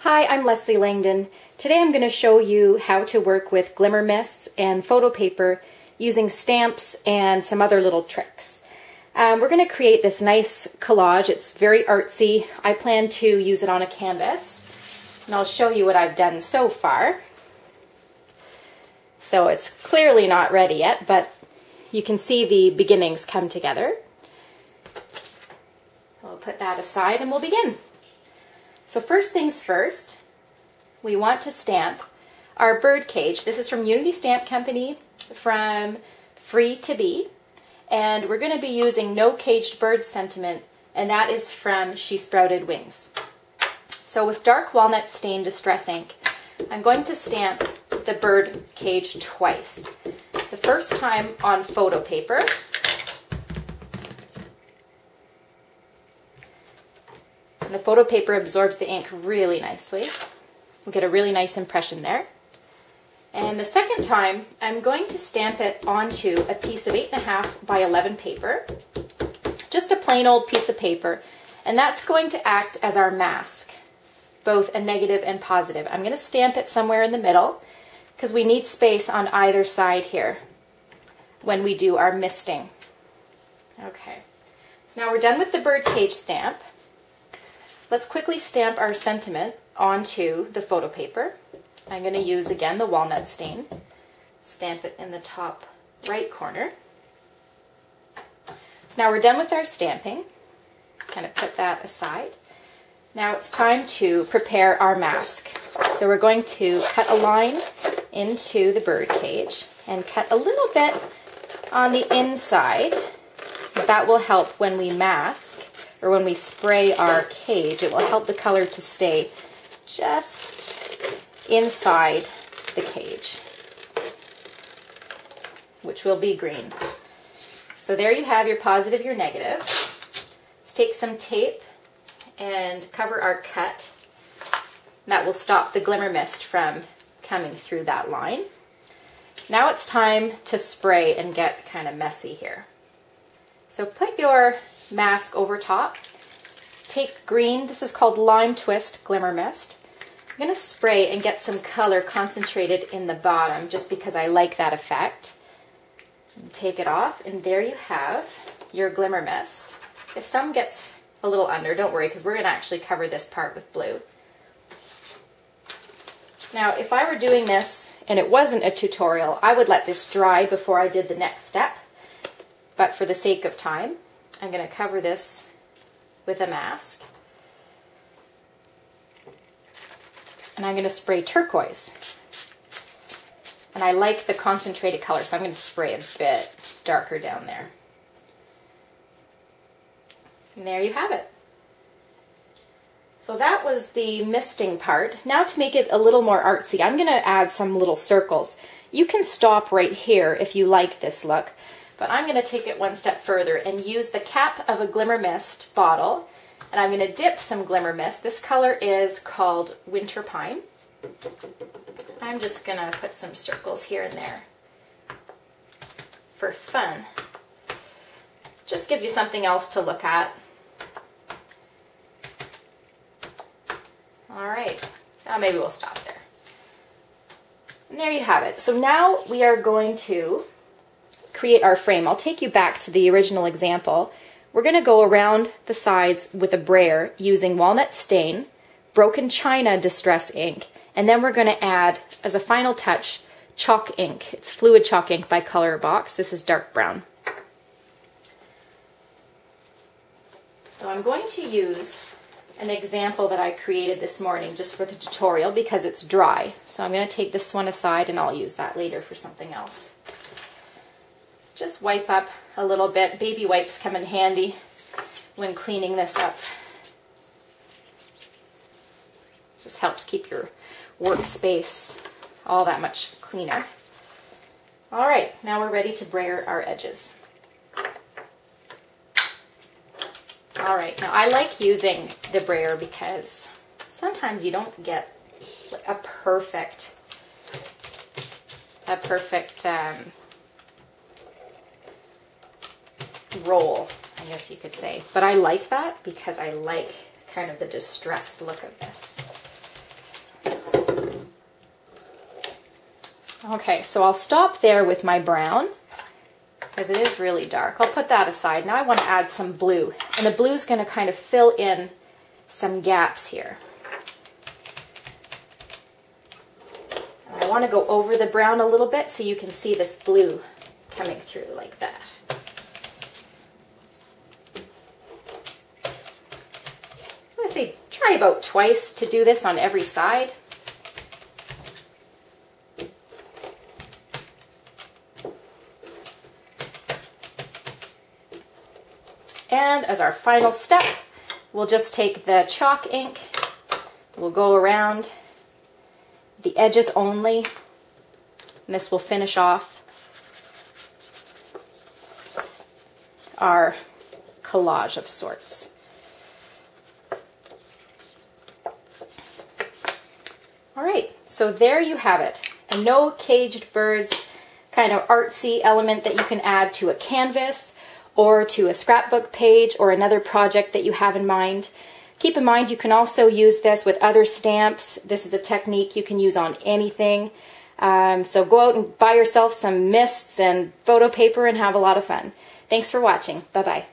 Hi, I'm Leslie Langdon. Today I'm going to show you how to work with glimmer mists and photo paper using stamps and some other little tricks. We're going to create this nice collage. It's very artsy. I plan to use it on a canvas, and I'll show you what I've done so far. So it's clearly not ready yet, but you can see the beginnings come together. We'll put that aside and we'll begin. So first things first, we want to stamp our bird cage. This is from Unity Stamp Company, from Free to Be, and we're going to be using No Caged Bird sentiment, and that is from She Sprouted Wings. So with dark walnut stain distress ink, I'm going to stamp the bird cage twice. The first time on photo paper, and the photo paper absorbs the ink really nicely. We'll get a really nice impression there. And the second time, I'm going to stamp it onto a piece of 8.5 by 11 paper, just a plain old piece of paper, and that's going to act as our mask, both a negative and positive. I'm going to stamp it somewhere in the middle because we need space on either side here when we do our misting. Okay, so now we're done with the bird cage stamp. Let's quickly stamp our sentiment onto the photo paper. I'm going to use, again, the walnut stain. Stamp it in the top right corner. So now we're done with our stamping. Kind of put that aside. Now it's time to prepare our mask. So we're going to cut a line into the bird cage and cut a little bit on the inside. That will help when we mask, or when we spray our cage. It will help the color to stay just inside the cage, which will be green. So there you have your positive, your negative. Let's take some tape and cover our cut. That will stop the glimmer mist from coming through that line. Now it's time to spray and get kind of messy here. So put your mask over top. Take green, this is called Lime Twist Glimmer Mist. I'm going to spray and get some color concentrated in the bottom just because I like that effect. And take it off, and there you have your glimmer mist. If some gets a little under, don't worry, because we're going to actually cover this part with blue. Now, if I were doing this and it wasn't a tutorial, I would let this dry before I did the next step. But for the sake of time, I'm going to cover this with a mask. And I'm going to spray turquoise. And I like the concentrated color, so I'm going to spray a bit darker down there. And there you have it. So that was the misting part. Now to make it a little more artsy, I'm going to add some little circles. You can stop right here if you like this look. But I'm going to take it one step further and use the cap of a glimmer mist bottle, and I'm going to dip some glimmer mist. This color is called Winter Pine. I'm just going to put some circles here and there for fun. Just gives you something else to look at. All right, so maybe we'll stop there. And there you have it. So now we are going to create our frame. I'll take you back to the original example. We're going to go around the sides with a brayer using walnut stain, broken china distress ink, and then we're going to add, as a final touch, chalk ink. It's fluid chalk ink by Color Box. This is dark brown. So I'm going to use an example that I created this morning just for the tutorial because it's dry. So I'm going to take this one aside and I'll use that later for something else. Just wipe up a little bit. Baby wipes come in handy when cleaning this up. Just helps keep your workspace all that much cleaner. All right, now we're ready to brayer our edges. All right, now I like using the brayer because sometimes you don't get a perfect roll, I guess you could say. But I like that because I like kind of the distressed look of this. Okay, so I'll stop there with my brown because it is really dark. I'll put that aside. Now I want to add some blue, and the blue is going to kind of fill in some gaps here. And I want to go over the brown a little bit so you can see this blue coming through like that. So I say try about twice to do this on every side. And as our final step, we'll just take the chalk ink, we'll go around the edges only, and this will finish off our collage of sorts. All right, so there you have it. A no caged birds kind of artsy element that you can add to a canvas or to a scrapbook page or another project that you have in mind. Keep in mind you can also use this with other stamps. This is a technique you can use on anything. So go out and buy yourself some mists and photo paper and have a lot of fun. Thanks for watching. Bye-bye.